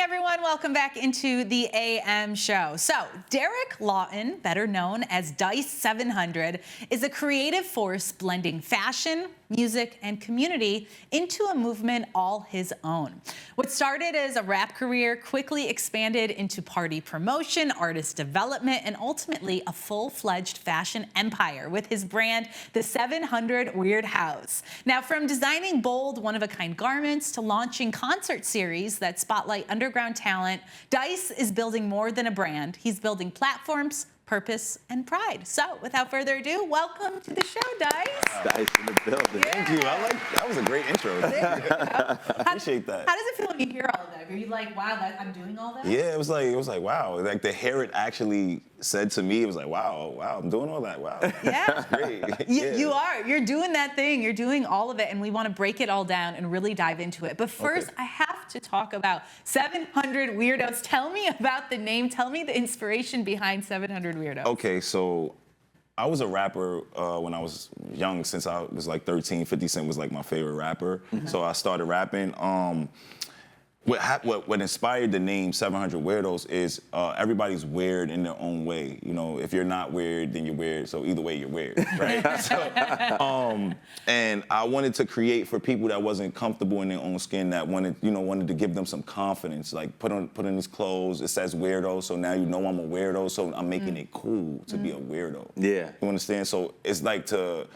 everyone. Welcome back into the AM show. So, Derrick Lawton, better known as Dice 700, is a creative force blending fashion, music, and community into a movement all his own. What started as a rap career quickly expanded into party promotion, artist development, and ultimately a full-fledged fashion empire with his brand, the 700 Weirdhouse. Now, from designing bold, one-of-a-kind garments to launching concert series that spotlight underground talent, Dice is building more than a brand. He's building platforms, purpose, and pride. So, without further ado, welcome to the show, Dice. Dice in the building. Yeah. Thank you. That was a great intro. Appreciate that. How does it feel when you hear all of that? Are you like, wow, I'm doing all that? Yeah, it was like wow. Like the hair it actually said to me, it was like, wow, I'm doing all that. Wow. Yeah. Great. You are. You're doing that thing. You're doing all of it, and we want to break it all down and really dive into it. But first, I have to talk about 700 Weirdos. Tell me about the name. Tell me the inspiration behind 700 Weirdos. Okay, so I was a rapper when I was young. Since I was like 13, 50 Cent was like my favorite rapper. Mm-hmm. So I started rapping. What inspired the name 700 Weirdos is everybody's weird in their own way. You know, if you're not weird, then you're weird. So either way, you're weird, right? And I wanted to create for people that wasn't comfortable in their own skin, that wanted to give them some confidence. Like put on these clothes. It says weirdo, so now you know I'm a weirdo. So I'm making it cool to be a weirdo. Yeah, you understand? So it's like to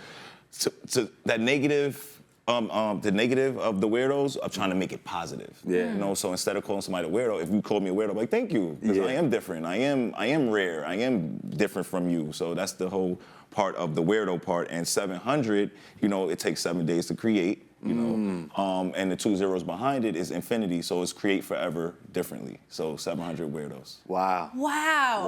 that negative. The negative of the weirdos, I'm trying to make it positive. Yeah. You know, so instead of calling somebody a weirdo, if you call me a weirdo, I'm like, thank you, because I am different. I am rare. I am different from you. So that's the whole part of the weirdo part. And 700, you know, it takes 7 days to create. You know, and the 2 zeros behind it is infinity, so it's create forever differently. So 700 Weirdos. Wow. Wow.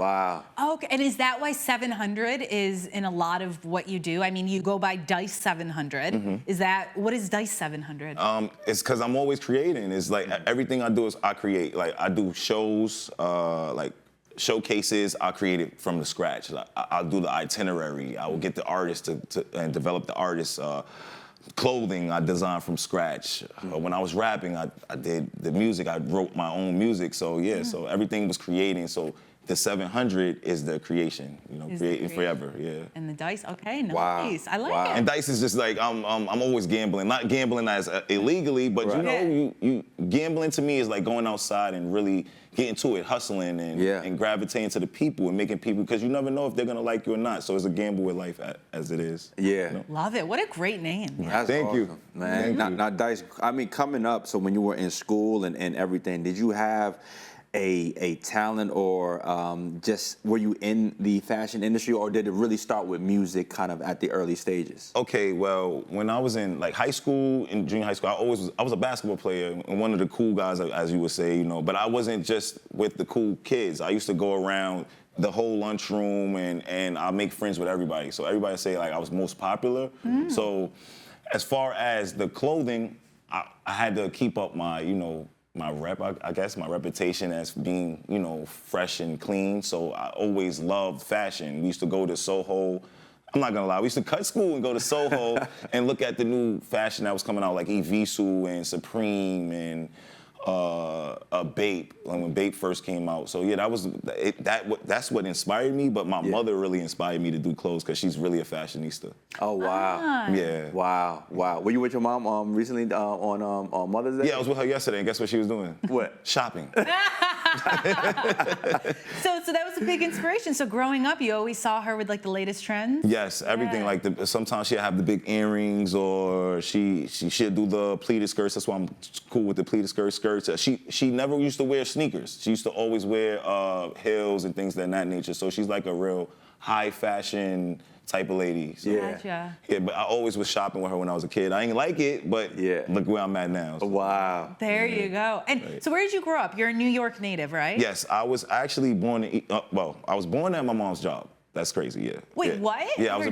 Wow. Okay, and is that why 700 is in a lot of what you do? I mean, you go by Dice 700. Mm-hmm. What is Dice 700? It's because I'm always creating. It's like everything I do is I create. Like I do shows, like showcases. I create it from the scratch. I'll do the itinerary. I will get the artist and develop the artist. Clothing I designed from scratch. When I was rapping, I did the music. I wrote my own music. So yeah, so everything was creating. So the 700 is the creation. You know, creating forever. Yeah. And the Dice, okay, nice. Wow. I like it. And Dice is just like I'm always gambling. Not gambling as illegally, but you know, you gambling to me is like going outside and really getting to it, hustling and gravitating to the people and making people, because you never know if they're gonna like you or not. So it's a gamble with life as it is. Yeah. You know? Love it. What a great name. Thank you, man. Now, Dice, I mean, coming up, so when you were in school and everything, did you have a talent or just were you in the fashion industry, or did it really start with music kind of at the early stages? Okay, well, when I was in like high school, in junior high school, I was a basketball player and one of the cool guys, as you would say, you know, but I wasn't just with the cool kids. I used to go around the whole lunchroom and I make friends with everybody. So everybody say like I was most popular. So as far as the clothing, I had to keep up my, you know, my rep, I guess, my reputation as being, you know, fresh and clean. So I always loved fashion. We used to go to Soho. I'm not gonna lie, we used to cut school and go to Soho and look at the new fashion that was coming out, like Evisu and Supreme and Bape, like when Bape first came out. So yeah, that's what inspired me. But my mother really inspired me to do clothes because she's really a fashionista. Oh wow! Yeah. Wow! Were you with your mom recently on Mother's Day? Yeah, I was with her yesterday, and guess what she was doing? What? Shopping. So that was a big inspiration. So growing up, you always saw her with like the latest trends? Yes, everything. Like sometimes she'll have the big earrings, or she'll do the pleated skirts. That's why I'm cool with the pleated skirts. She never used to wear sneakers. She used to always wear heels and things of that nature. So she's like a real high fashion type of lady. So, Gotcha. Yeah, but I always was shopping with her when I was a kid. I ain't like it, but look where I'm at now. So. Wow. There you go. And so where did you grow up? You're a New York native, right? Yes, I was actually born in, I was born at my mom's job. That's crazy, yeah. Wait, yeah. what? Yeah, Wow.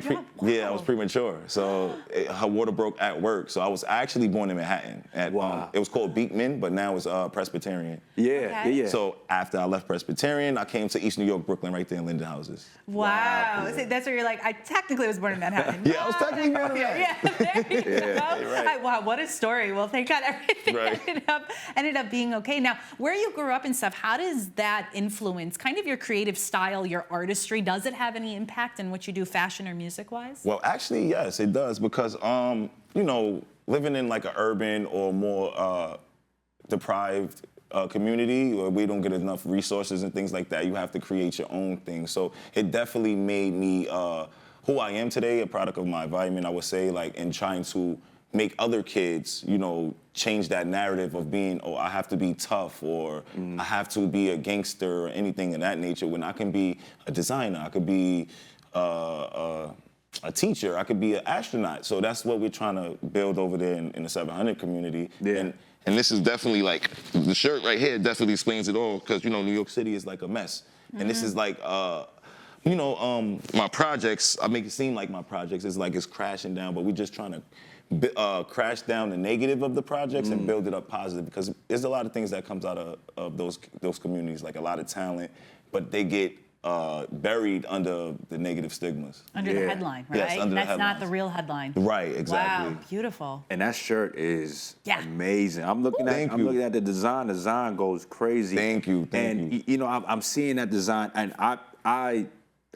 I was premature. So her water broke at work. So I was actually born in Manhattan. It was called Beekman, but now it's Presbyterian. Yeah, Okay. yeah. So after I left Presbyterian, I came to East New York, Brooklyn, right there in Linden Houses. Wow. So that's where you're like, I technically was born in Manhattan. Yeah, I was technically born in Manhattan. Yeah, there you go. right. Wow, what a story. Well, thank God everything Right. ended up being okay. Now, where you grew up and stuff, how does that influence kind of your creative style, your artistry? Does it have any impact in what you do fashion or music-wise? Well, actually, yes, it does because, you know, living in like an urban or more deprived community where we don't get enough resources and things like that, you have to create your own thing. So it definitely made me who I am today, a product of my environment, I would say, like, in trying to make other kids, you know, change that narrative of being, oh, I have to be tough or I have to be a gangster or anything of that nature when I can be a designer, I could be a teacher, I could be an astronaut. So that's what we're trying to build over there in the 700 community. Yeah. And this is definitely like, the shirt right here definitely explains it all because, you know, New York City is like a mess. And this is like, you know, my projects, I make it seem like my projects is like it's crashing down, but we're just trying to crash down the negative of the projects and build it up positive because there's a lot of things that comes out of those communities, like a lot of talent, but they get buried under the negative stigmas. Under the headline, right? Yes, under the That's not headlines. the real headline. Right, exactly. Wow, beautiful. And that shirt is Yeah. amazing. I'm looking at the design. The design goes crazy. Thank you. And you know, I'm seeing that design, and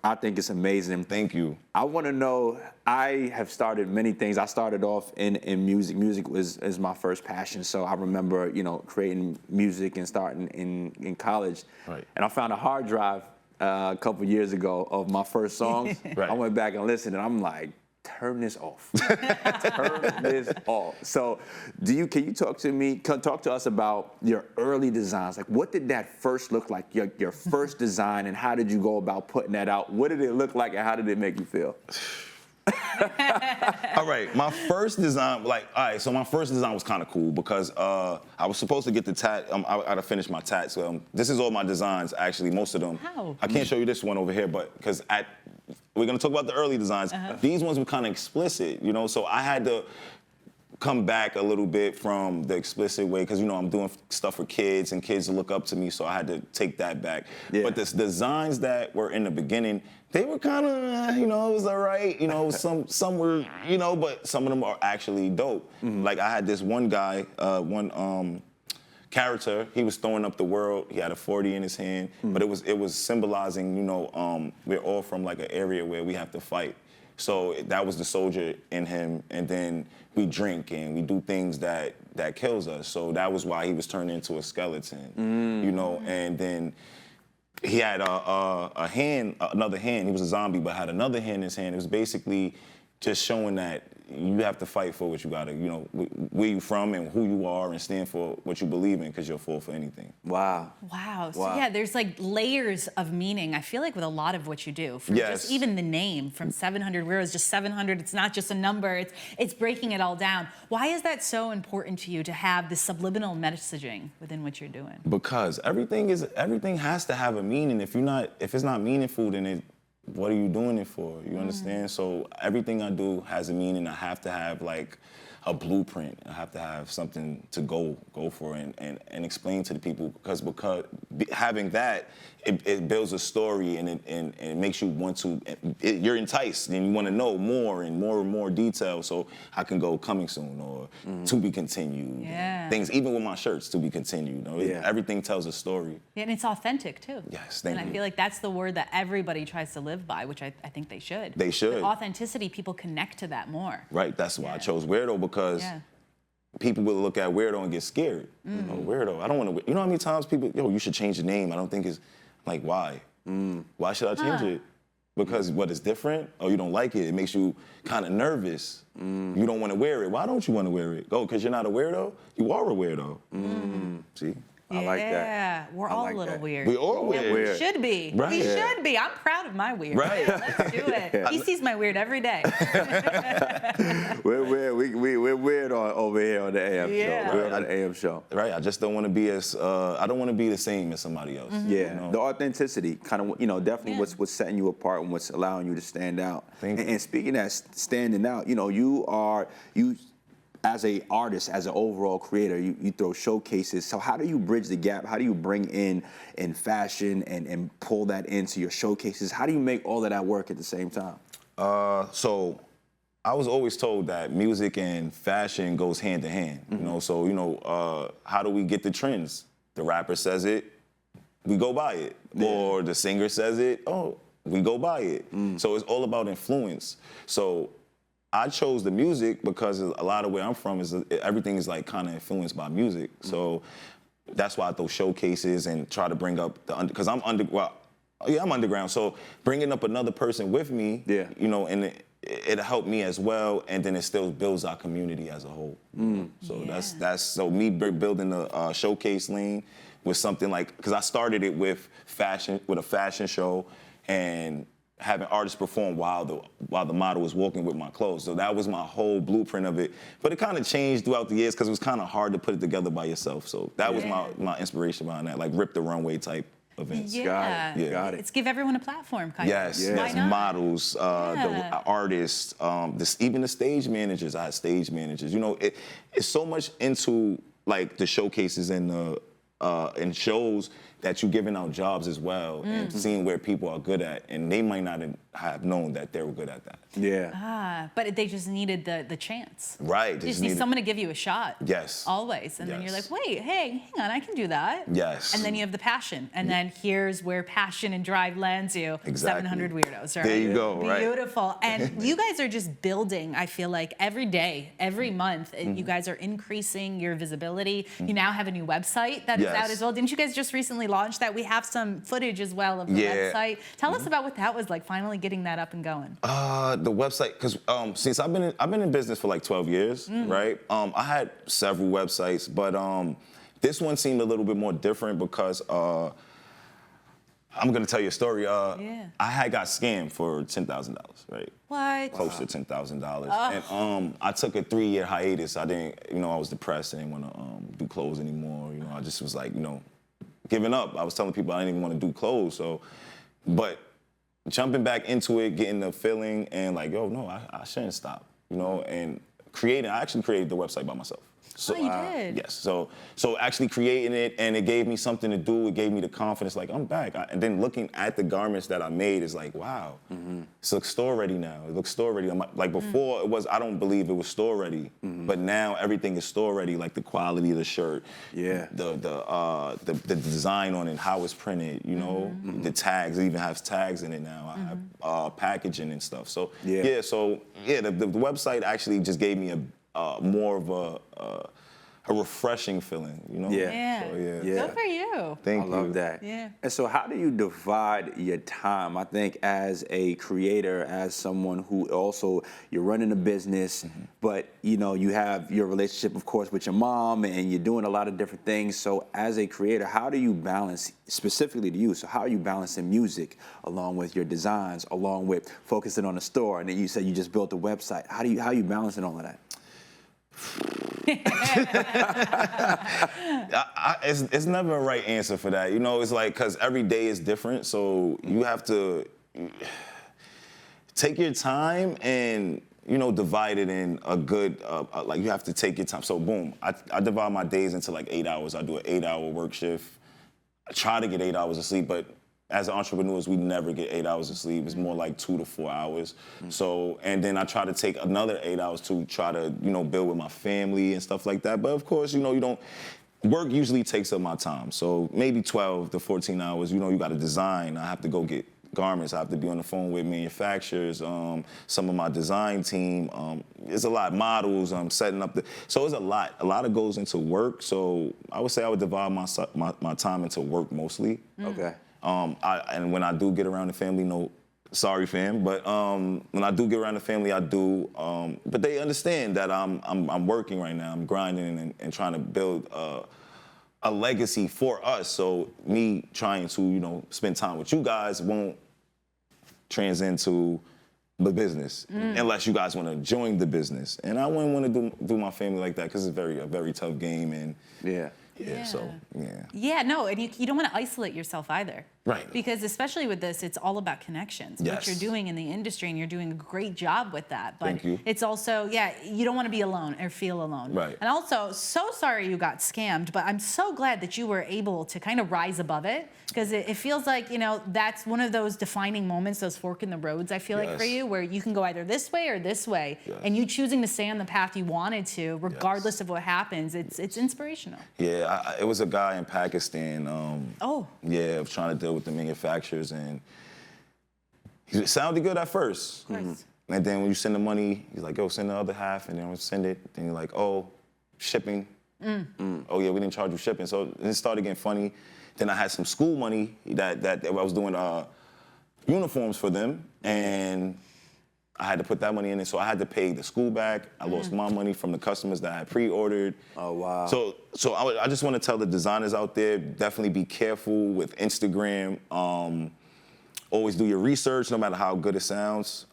I think it's amazing. Thank you. I want to know. I have started many things. I started off in music. Music is my first passion. So I remember, you know, creating music and starting in college. Right. And I found a hard drive a couple years ago of my first songs. Right. I went back and listened, and I'm like, turn this off. Turn this off. So, can you talk to us about your early designs? Like, what did that first look like? Your first design, and how did you go about putting that out? What did it look like, and how did it make you feel? All right, my first design, so my first design was kind of cool because I was supposed to get the tat. I gotta finish my tats. This is all my designs, actually, most of them. How? I can't show you this one over here, but because we're gonna talk about the early designs. These ones were kind of explicit, you know, so I had to come back a little bit from the explicit way because, you know, I'm doing stuff for kids and kids look up to me, so I had to take that back. Yeah. But the designs that were in the beginning, they were kind of, you know, it was all right. You know, some were, you know, but some of them are actually dope. Like I had this one guy, character, he was throwing up the world. He had a 40 in his hand, but it was symbolizing, you know, we're all from like an area where we have to fight. So that was the soldier in him, and then we drink and we do things that kills us. So that was why he was turned into a skeleton, you know, and then he had a hand, another hand. He was a zombie, but had another hand in his hand. It was basically just showing that you have to fight for what you gotta, you know, where you from and who you are, and stand for what you believe in, because you'll fall for anything. Wow. Wow. So Wow. yeah, there's like layers of meaning. I feel like with a lot of what you do, from Yes. just even the name, from 700 Weirdos, just 700. It's not just a number. It's breaking it all down. Why is that so important to you to have the subliminal messaging within what you're doing? Because everything has to have a meaning. If it's not meaningful, then what are you doing it for? You understand? So everything I do has a meaning. I have to have like a blueprint. I have to have something to go for and explain to the people, because having that, it builds a story, and it makes you want to, you're enticed and you want to know more and more detail, so I can go coming soon or to be continued. Yeah. Things, even with my shirts, to be continued. You know? Yeah. Everything tells a story. Yeah, and it's authentic too. Yes, thank And you. I feel like that's the word that everybody tries to live by, which I think they should. They should. With authenticity, people connect to that more. Right, that's why I Yeah. chose Weirdo, because Yeah. people will look at Weirdo and get scared. You know, Weirdo, I don't want to, you know how many times people, you should change the name. I don't think it's, like, why? Why should I change it? Because what is different? Oh, you don't like it. It makes you kind of nervous. You don't want to wear it. Why don't you want to wear it? Oh, because you're not a weirdo? You are a weirdo. See? I like that. Yeah, we're all like a little that. weird. We all weird. We should be. Right. We Yeah. should be. I'm proud of my weird. Right. Let's do it. He sees my weird every day. We're weird. We're weird over here on the AM Yeah. show. We're on the AM show. Right. I just don't want to be as I don't want to be the same as somebody else. Yeah, you know? the authenticity, kind of, definitely what's setting you apart and what's allowing you to stand out. Thank you. And speaking of standing out, you as a artist, as an overall creator, you throw showcases. So how do you bridge the gap? How do you bring in fashion and pull that into your showcases? How do you make all of that work at the same time? So I was always told that music and fashion goes hand in hand. You know, so how do we get the trends? The rapper says it, we go buy it, or the singer says it, oh, we go buy it. So it's all about influence. So I chose the music because a lot of where I'm from is everything is like kind of influenced by music. So that's why I throw showcases and try to bring up because I'm I'm underground. So bringing up another person with me, and it'll help me as well, and then it still builds our community as a whole. So that's so me building a showcase lane with something like, because I started it with a fashion show, and having artists perform while the model was walking with my clothes. So that was my whole blueprint of it. But it kind of changed throughout the years because it was kind of hard to put it together by yourself. So that was my inspiration behind that, like Rip the Runway type events. Yeah. Got it. It's give everyone a platform, kind Yes, of. yes, models, the artists, even the stage managers. I had stage managers. It's so much into like the showcases and the shows that you're giving out jobs as well and seeing where people are good at, and they might not have known that they were good at that. Yeah. But they just needed the chance. Right. You just need someone to give you a shot. Yes. Always. And then you're like, wait, hey, hang on, I can do that. Yes. And then you have the passion. And then here's where passion and drive lands you. Exactly. 700 Weirdos, right? There you go, right. Beautiful. And you guys are just building, I feel like, every day, every month, you guys are increasing your visibility. You now have a new website that is out as well. Didn't you guys just recently launch that? We have some footage as well of the website. Tell us about what that was like, finally getting that up and going. The website, because since I've been in business for like 12 years, right? I had several websites, but this one seemed a little bit more different because I'm gonna tell you a story. I had got scammed for $10,000, right? What? Close to $10,000, and I took a 3-year hiatus. I didn't, I was depressed. I didn't want to do clothes anymore. I just was like, giving up. I was telling people I didn't even want to do clothes. So, but jumping back into it, getting the feeling, and like, yo, no, I shouldn't stop. And I actually created the website by myself. So, you did? Yes. So actually creating it, and it gave me something to do. It gave me the confidence, like, I'm back. And then looking at the garments that I made is like, wow, it looks store ready now. It looks store ready. Like before, I don't believe it was store ready, but now everything is store ready. Like the quality of the shirt, the design on it, how it's printed. The tags. It even has tags in it now. I have packaging and stuff. So the website actually just gave me a more of a refreshing feeling, Yeah. So, Good for you. Thank you. I love that. Yeah. And so how do you divide your time? I think as a creator, as someone who also, you're running a business, but you have your relationship, of course, with your mom, and you're doing a lot of different things. So as a creator, how do you balance, specifically to you, so how are you balancing music along with your designs, along with focusing on the store? And then you said you just built a website. How are you balancing all of that? It's never a right answer for that. It's like, because every day is different, so you have to take your time and divide it in a good, like you have to take your time. So boom, I divide my days into like 8 hours. I do an 8-hour work shift. I try to get 8 hours of sleep, but as entrepreneurs, we never get 8 hours of sleep. It's more like 2 to 4 hours. So, and then I try to take another 8 hours to try to, build with my family and stuff like that. But of course, work usually takes up my time. So maybe 12 to 14 hours, you got to design. I have to go get garments. I have to be on the phone with manufacturers, some of my design team. There's a lot, models, setting up so it's a lot. A lot of goes into work. So I would say I would divide my time into work mostly. Okay. And when I do get around the family, sorry fam, but when I do get around the family, I do. But they understand that I'm working right now. I'm grinding and trying to build a legacy for us. So me trying to spend time with you guys won't transcend to the business, unless you guys want to join the business. And I wouldn't want to do my family like that because it's a very tough game. And Yeah, no, and you don't want to isolate yourself either. Right. Because especially with this, it's all about connections. What Yes. you're doing in the industry, and you're doing a great job with that. But Thank you. it's also, you don't want to be alone or feel alone. Right. And also, so sorry you got scammed, but I'm so glad that you were able to kind of rise above it, because it feels like, that's one of those defining moments, those fork in the roads, I feel like, for Yes. you, where you can go either this way or this way. Yes. And you choosing to stay on the path you wanted to, regardless of what happens, it's inspirational. Yeah, it was a guy in Pakistan. Yeah, trying to deal with the manufacturers, and he sounded good at first. Nice. And then when you send the money, he's like, "Yo, send the other half," and then we'll send it. Then you're like, "Oh, shipping. Oh yeah, we didn't charge you shipping." So it started getting funny. Then I had some school money that I was doing uniforms for them, and I had to put that money in it. So I had to pay the school back. I lost my money from the customers that I had pre-ordered. Oh, wow. So I just want to tell the designers out there, definitely be careful with Instagram. Always do your research, no matter how good it sounds.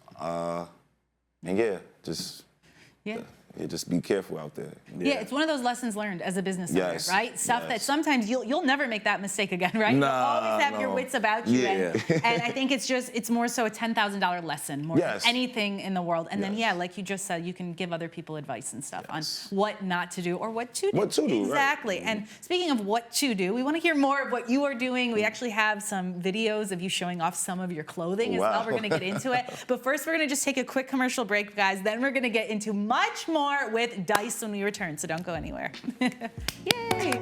And just be careful out there. Yeah, it's one of those lessons learned as a business owner, Yes, right? Stuff that yes. sometimes you'll never make that mistake again, right? Nah, You'll always have your no. wits about you. Yeah. And I think it's more so a $10,000 lesson more Yes. than anything in the world. And then, Yes. like you just said, you can give other people advice and stuff Yes. on what not to do or what to do. What to do, right. Exactly. And speaking of what to do, we want to hear more of what you are doing. We actually have some videos of you showing off some of your clothing as well. Wow. We're going to get into it. But first, we're going to just take a quick commercial break, guys. Then we're going to get into much more with Dice when we return, so don't go anywhere. Yay!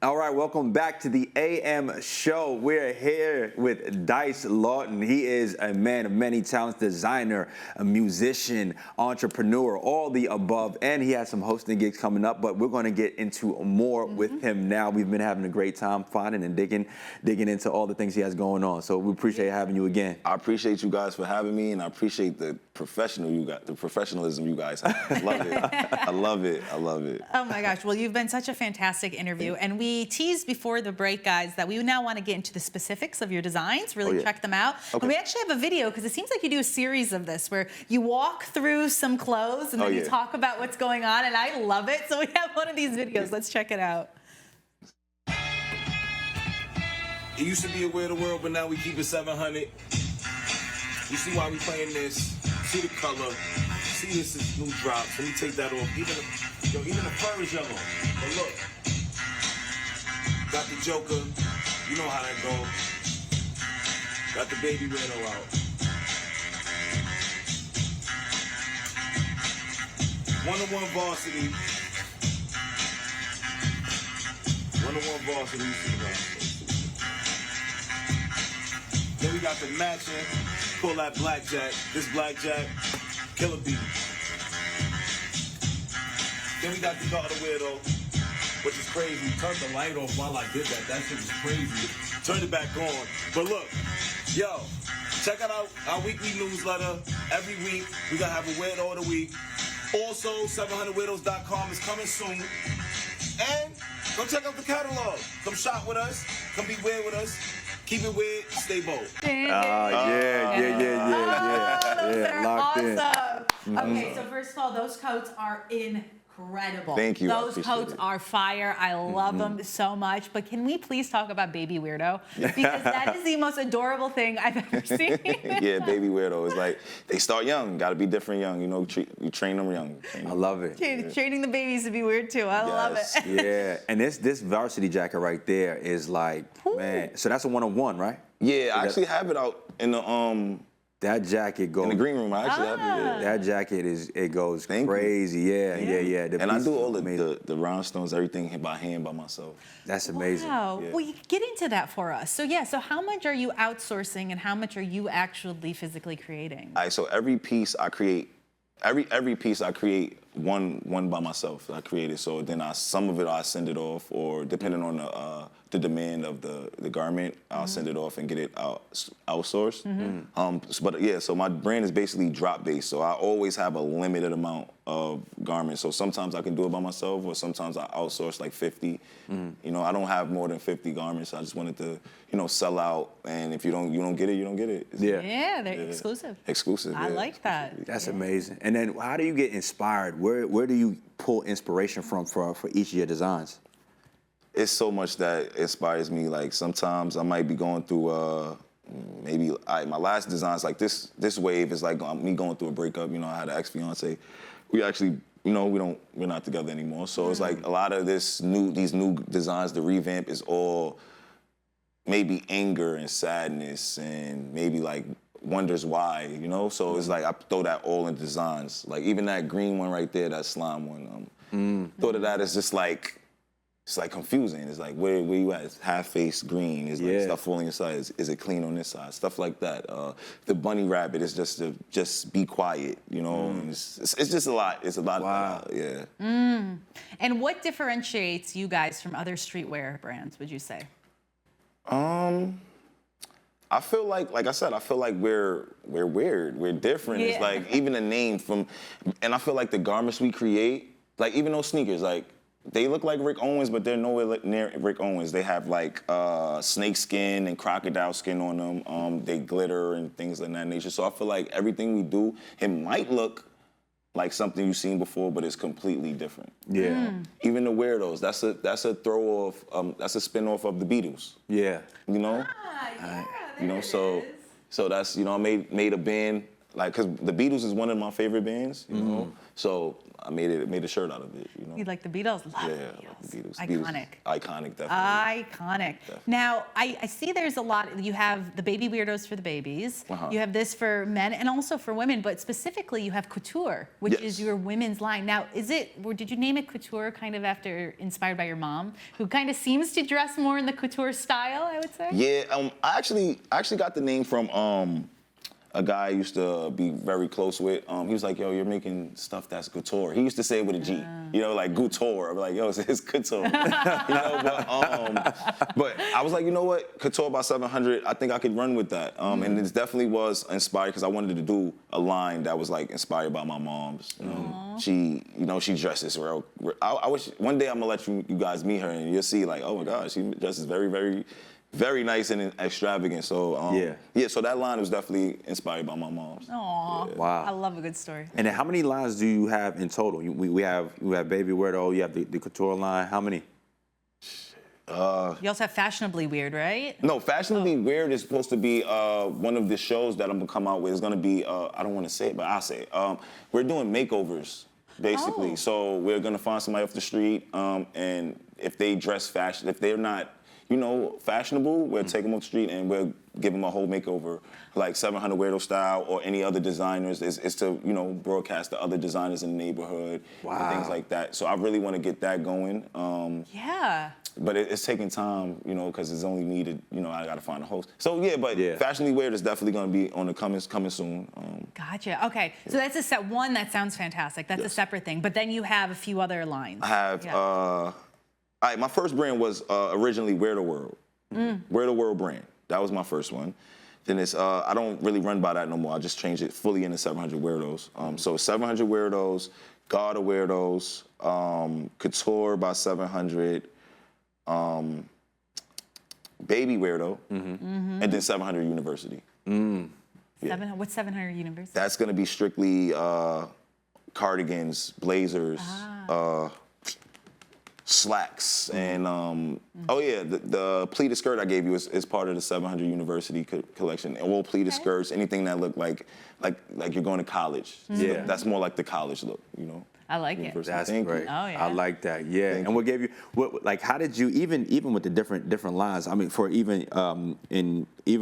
All right, welcome back to the AM show. We're here with Derrick Lawton. He is a man of many talents, designer, a musician, entrepreneur, all the above, and he has some hosting gigs coming up, but we're going to get into more with him now. We've been having a great time finding and digging into all the things he has going on, so we appreciate having you again. I appreciate you guys for having me, and I appreciate the professionalism you guys have. I love it. I love it. I love it. Oh my gosh, well, you've been such a fantastic interview, and we teased before the break, guys, that we now want to get into the specifics of your designs, really check them out. Okay. And we actually have a video, because it seems like you do a series of this, where you walk through some clothes, and then you talk about what's going on, and I love it. So we have one of these videos. Let's check it out. It used to be a weird world, but now we keep it 700. You see why we playing this? See the color. See this is new drops. Let me take that off. Even the fur is yellow. But look, got the Joker. You know how that go. Got the baby Weirdo out. One-on-one varsity. One-on-one varsity. You see that? Then we got the matching, pull that blackjack. This blackjack, killer beat. Then we got the daughter Weirdo, which is crazy. Turned the light off while I did that. That shit was crazy. Turned it back on. But look, yo, check out our weekly newsletter. Every week, we gonna have a Weirdo of the week. Also, 700weirdos.com is coming soon. And go check out the catalog. Come shop with us. Come be weird with us. Keep it weird, stay bold. Those are Locked in. awesome. Okay, so first of all, those coats are incredible. Thank you. I Those appreciate coats it. are fire. I love them so much. But can we please talk about Baby Weirdo? Because that is the most adorable thing I've ever seen. Yeah, baby Weirdo. It's like they start young. Got to be different young. You know, you train them young. I love it. Training the babies to be weird too. I love Yes. it. Yeah, and this varsity jacket right there is like, man. So that's a one-on-one, right? Yeah, I actually have it out in the That jacket goes. in the green room. I actually have it. Yeah. That jacket goes Thank you. crazy. Yeah. The And I piece do is all amazing. the rhinestones, everything by hand by myself. That's amazing. Wow. Yeah. Well, you get into that for us. So yeah, so how much are you outsourcing and how much are you actually physically creating? All right, so every piece I create, every piece I create one by myself that I created. So then some of it I send it off, or depending on the demand of the garment, I'll send it off and get it outsourced. But yeah, so my brand is basically drop based. So I always have a limited amount of garments. So sometimes I can do it by myself, or sometimes I outsource like 50. You know, I don't have more than 50 garments. I just wanted to, you know, sell out. And if you don't get it, you don't get it. Yeah, they're exclusive. Exclusive. I like that. That's amazing. And then how do you get inspired? Where do you pull inspiration from for each of your designs? It's so much that inspires me. Like sometimes I might be going through maybe my last designs, like this wave is like me going through a breakup. You know, I had an ex-fiance. We actually, you know, we're not together anymore. So it's like a lot of these new designs, the revamp is all maybe anger and sadness and maybe like wonders why, you know? So it's like I throw that all in designs. Like even that green one right there, that slime one. Thought of that as just like, it's like confusing. It's like, where you at? It's half-faced green. It's like stuff falling inside. Is it clean on this side? Stuff like that. The bunny rabbit is just to be quiet, you know? And it's just a lot. It's a lot. Wow. Yeah. And what differentiates you guys from other streetwear brands, would you say? I feel like I said, I feel like we're weird. We're different. It's like even the name and I feel like the garments we create, like even those sneakers, like they look like Rick Owens, but they're nowhere near Rick Owens. They have like snake skin and crocodile skin on them. They glitter and things of that nature. So I feel like everything we do, it might look like something you've seen before, but it's completely different. Yeah. Even the Weirdos, that's a throw off, that's a spin off of the Beatles. Yeah. You know? You know, so that's, you know, I made a band, like, cause the Beatles is one of my favorite bands, you know? So I made a shirt out of it, you know? You like the Beatles? Love Yeah, the I love the Beatles. Iconic. Iconic, definitely. Iconic. Now, I see there's a lot. You have the baby Weirdos for the babies. You have this for men and also for women, but specifically you have couture, which is your women's line. Now, did you name it couture kind of inspired by your mom, who kind of seems to dress more in the couture style, I would say? Yeah, I actually got the name from a guy I used to be very close with. He was like, yo, you're making stuff that's couture. He used to say it with a G, you know, like couture. I'm like, yo, it's couture. You know, but I was like, you know what? Couture by 700, I think I could run with that. And it definitely was inspired because I wanted to do a line that was like inspired by my mom's. She dresses real. I wish one day I'm gonna let you guys meet her and you'll see like, oh my God, she dresses very, very, very nice and extravagant. So so that line was definitely inspired by my mom's. Aww. Yeah. Wow. I love a good story. And then how many lines do you have in total? We have Baby Weirdo, you have the couture line. How many? You also have Fashionably Weird, right? No, Fashionably Weird is supposed to be one of the shows that I'm gonna come out with. It's gonna be, I don't wanna say it, but I'll say it. We're doing makeovers, basically. So we're gonna find somebody off the street, and if they dress fashion, if they're not, you know, fashionable, we'll take them off the street and we'll give them a whole makeover, like 700 Weirdo style or any other designers. It's to, you know, broadcast the other designers in the neighborhood and things like that. So I really want to get that going. But it's taking time, you know, because it's only needed, you know, I got to find a host. So Fashionably Weird is definitely going to be on the coming soon. Gotcha. Okay, so that's a set one. That sounds fantastic. That's a separate thing. But then you have a few other lines. I have. All right, my first brand was originally Weirdo World. Weirdo World brand. That was my first one. Then it's, I don't really run by that no more. I just changed it fully into 700 Weirdos. So 700 Weirdos, God of Weirdos, Couture by 700, Baby Weirdo, and then 700 University. What's 700 University? That's gonna be strictly cardigans, blazers, slacks, and the pleated skirt I gave you is part of the 700 University collection. And all pleated skirts, anything that look like you're going to college. So that's more like the college look, you know. I like it. That's Thank great. you. Oh, yeah. I like that. Yeah. And what gave you how did you even with the different lines? I mean, for even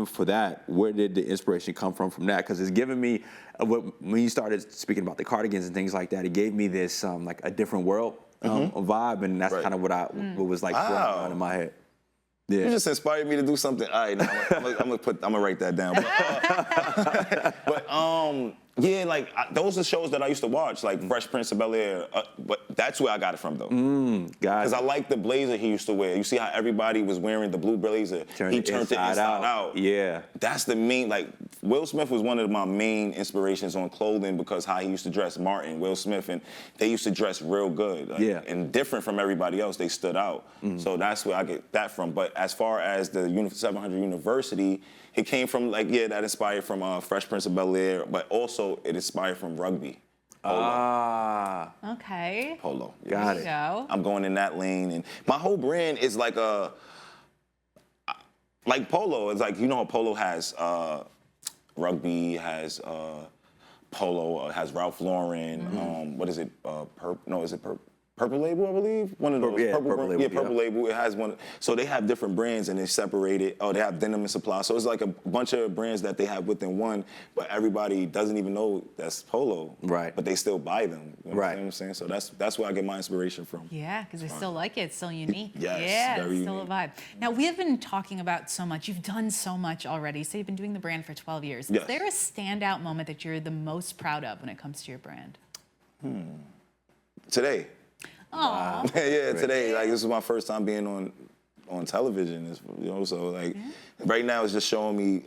for that, where did the inspiration come from that? Because it's given me when you started speaking about the cardigans and things like that, it gave me this like a different world vibe, and that's kind of what was like going on in my head. Yeah. You just inspired me to do something. All right, now I'm gonna write that down. Yeah, like those are shows that I used to watch, like Fresh Prince of Bel-Air. But that's where I got it from, though. Because I like the blazer he used to wear. You see how everybody was wearing the blue blazer? He turned it inside out. Yeah. That's the main, like, Will Smith was one of my main inspirations on clothing because how he used to dress. Martin, Will Smith, and they used to dress real good. Like, yeah. And different from everybody else, they stood out. So that's where I get that from. But as far as the 700 University, it came from, like, yeah, that inspired from Fresh Prince of Bel-Air, but also it inspired from rugby. Polo. Okay. Polo. Got it. Go. I'm going in that lane, and my whole brand is like Polo. It's like, you know how Polo has rugby, has Polo, has Ralph Lauren. What is it? Purple Label, I believe. One of those. Purple Label. Yeah, Purple Label. It has one. So they have different brands and they separate it. Oh, they have Denim and Supply. So it's like a bunch of brands that they have within one, but everybody doesn't even know that's Polo. Right. But they still buy them. You know right. what I'm saying? So that's where I get my inspiration from. Yeah, because they still like it. It's still unique. Yes, yeah, very it's still unique. a vibe. Now, we have been talking about so much. You've done so much already. So you've been doing the brand for 12 years. Yes. Is there a standout moment that you're the most proud of when it comes to your brand? Today. Oh, Yeah, today. Like, this is my first time being on television. So like, right now it's just showing me,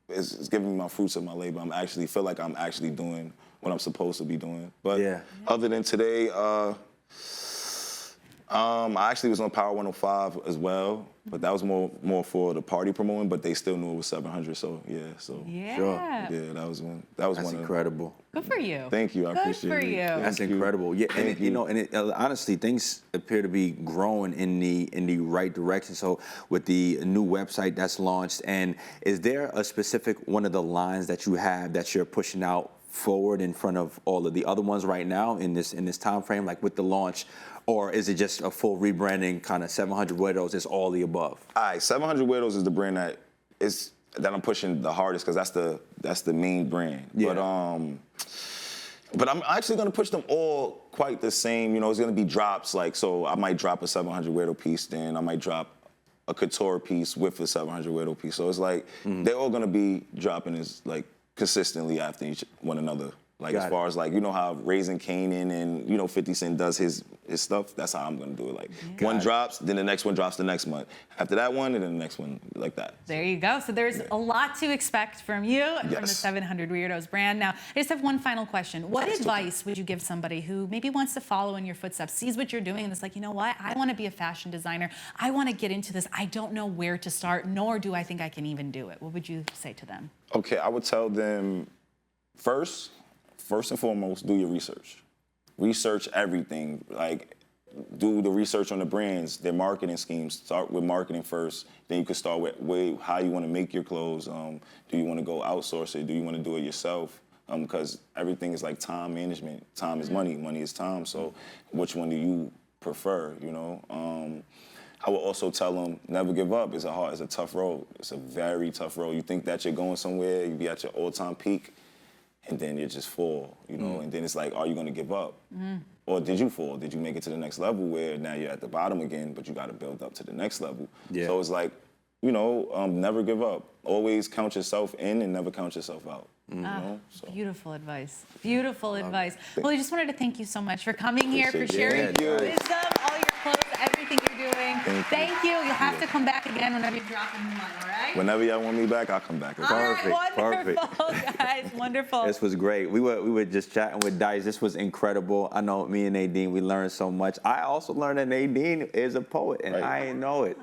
it's giving me my fruits of my labor. Feel like I'm actually doing what I'm supposed to be doing. But other than today, I actually was on Power 105 as well, but that was more for the party promoting. But they still knew it was 700, so yeah. yeah. Sure. Yeah, that was one. That was That's one. incredible. Good for you. Thank you. I appreciate it. Good for you. That's incredible. Yeah, and you know, and honestly, things appear to be growing in the right direction. So with the new website that's launched, and is there a specific one of the lines that you have that you're pushing out forward in front of all of the other ones right now in this time frame, like with the launch? Or is it just a full rebranding, kind of 700 Weirdos, is all the above? All right, 700 Weirdos is the brand that I'm pushing the hardest because that's the main brand. Yeah. But I'm actually gonna push them all quite the same. You know, it's gonna be drops. Like, so I might drop a 700 Weirdo piece, then I might drop a couture piece with a 700 Weirdo piece. So it's like they're all gonna be dropping as like consistently after each one another. Like, as far as, like, you know how Raising Kanan and, you know, 50 Cent does his stuff? That's how I'm going to do it. Like, one drops, then the next one drops the next month. After that one, and then the next one, like that. There you go. So there's a lot to expect from you and from the 700 Weirdos brand. Now, I just have one final question. What advice would you give somebody who maybe wants to follow in your footsteps, sees what you're doing, and is like, you know what? I want to be a fashion designer. I want to get into this. I don't know where to start, nor do I think I can even do it. What would you say to them? Okay, I would tell them, first and foremost, do your research. Research everything. Like, do the research on the brands, their marketing schemes. Start with marketing first. Then you can start with how you want to make your clothes. Do you want to go outsource it? Do you want to do it yourself? Because everything is like time management. Time is money. Money is time. So which one do you prefer, you know? I will also tell them, never give up. It's a tough road. It's a very tough road. You think that you're going somewhere, you be at your all-time peak, and then you just fall, you know? And then it's like, are you gonna give up? Or did you fall? Did you make it to the next level where now you're at the bottom again, but you gotta build up to the next level? Yeah. So it's like, you know, never give up. Always count yourself in and never count yourself out. You know? So. Beautiful advice. Beautiful advice. Well, I just wanted to thank you so much for coming here, for sharing your wisdom, all your clothes, everything you're doing. Thank you. You'll have to come back again whenever you drop a new one, all right? Whenever y'all want me back, I'll come back. Perfect. Wonderful, guys. Wonderful. This was great. We were just chatting with Dice. This was incredible. I know me and Nadine, we learned so much. I also learned that Nadine is a poet, and I didn't know it.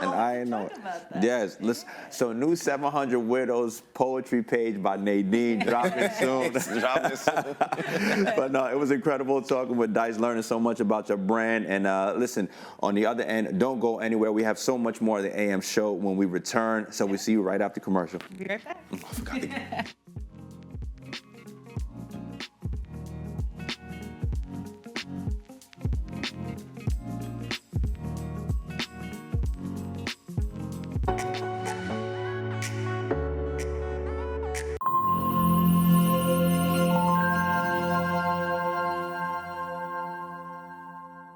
And I didn't know it. Yes. Listen, so new 700 Weirdos poetry page by Nadine dropping soon. But no, it was incredible talking with Dice, learning so much about your brand. And listen, on the other end, don't go anywhere. We have so much more of the AM show when we return. So we see you right after commercial. Be right back. I forgot to